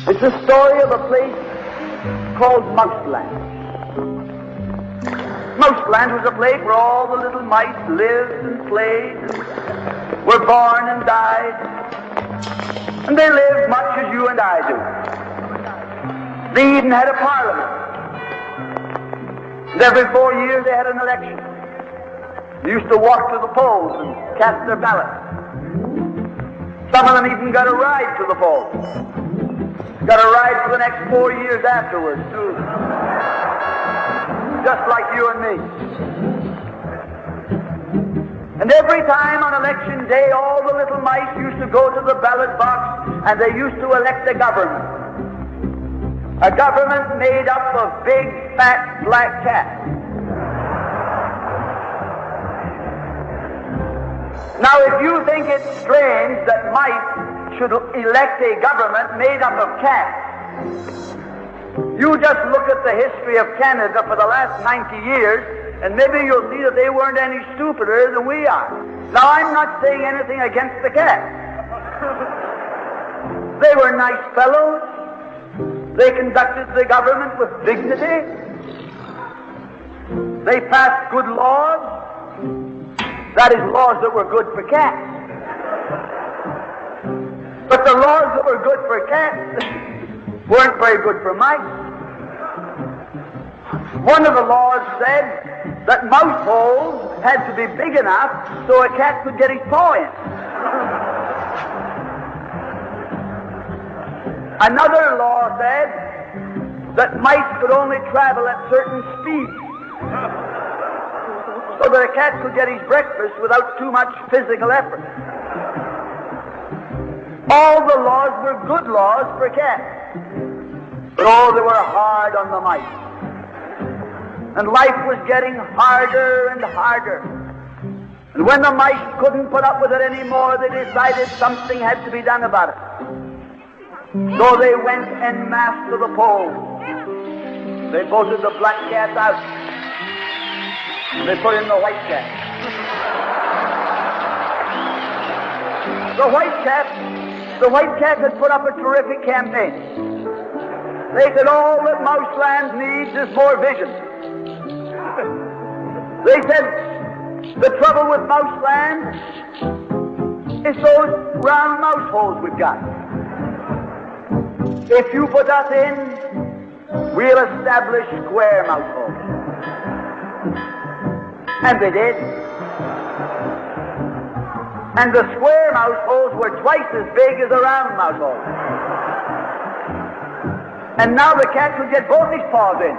It's the story of a place called Mouseland. Mouseland was a place where all the little mice lived and played, were born and died, and they lived much as you and I do. They even had a parliament. And every 4 years they had an election. They used to walk to the polls and cast their ballots. Some of them even got a ride to the polls. Got a ride for the next 4 years afterwards, too. Just like you and me. And every time on election day, all the little mice used to go to the ballot box and they used to elect a government. A government made up of big, fat, black cats. Now, if you think it's strange that mice should elect a government made up of cats, you just look at the history of Canada for the last 90 years, and maybe you'll see that they weren't any stupider than we are. Now, I'm not saying anything against the cats. They were nice fellows. They conducted the government with dignity. They passed good laws. That is, laws that were good for cats. But the laws that were good for cats weren't very good for mice. One of the laws said that mouse holes had to be big enough so a cat could get his paw in. Another law said that mice could only travel at certain speeds so that a cat could get his breakfast without too much physical effort. All the laws were good laws for cats, but oh, they were hard on the mice. And life was getting harder and harder. And when the mice couldn't put up with it anymore, they decided something had to be done about it. So they went en masse to the polls. They voted the black cat out. They put in the white cat. The white cat had put up a terrific campaign. They said all that Mouseland needs is more vision. They said the trouble with Mouseland is those round mouse holes we've got. If you put us in, we'll establish square mouse holes. And they did. And the square mouse holes were twice as big as the round mouse holes. And now the cat could get both his paws in.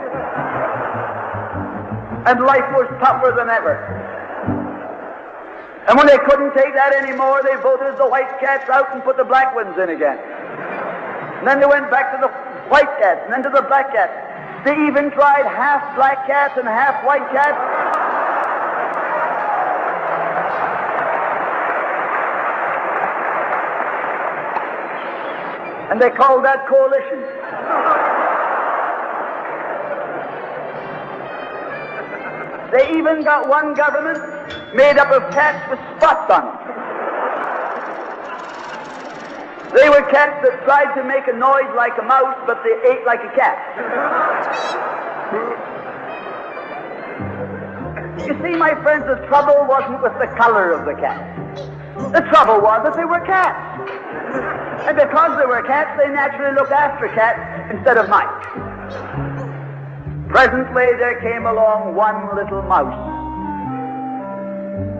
And life was tougher than ever. And when they couldn't take that anymore, they voted the white cats out and put the black ones in again. And then they went back to the white cats and then to the black cats. They even tried half black cats and half white cats. And they called that coalition. They even got one government made up of cats with spots on them. They were cats that tried to make a noise like a mouse, but they ate like a cat. You see, my friends, the trouble wasn't with the color of the cat. The trouble was that they were cats. And because they were cats, they naturally looked after cats instead of mice. Presently, there came along one little mouse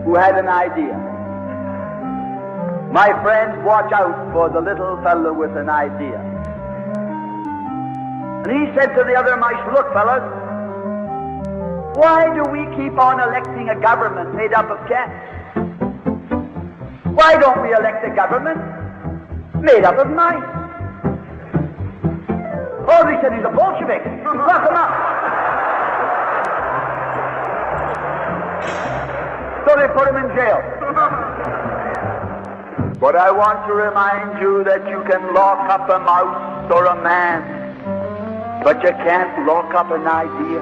who had an idea. My friends, watch out for the little fellow with an idea. And he said to the other mice, look, fellas, why do we keep on electing a government made up of cats? Why don't we elect a government made up of mice? Oh, they said he's a Bolshevik. Lock him up. So they put him in jail. But I want to remind you that you can lock up a mouse or a man, but you can't lock up an idea.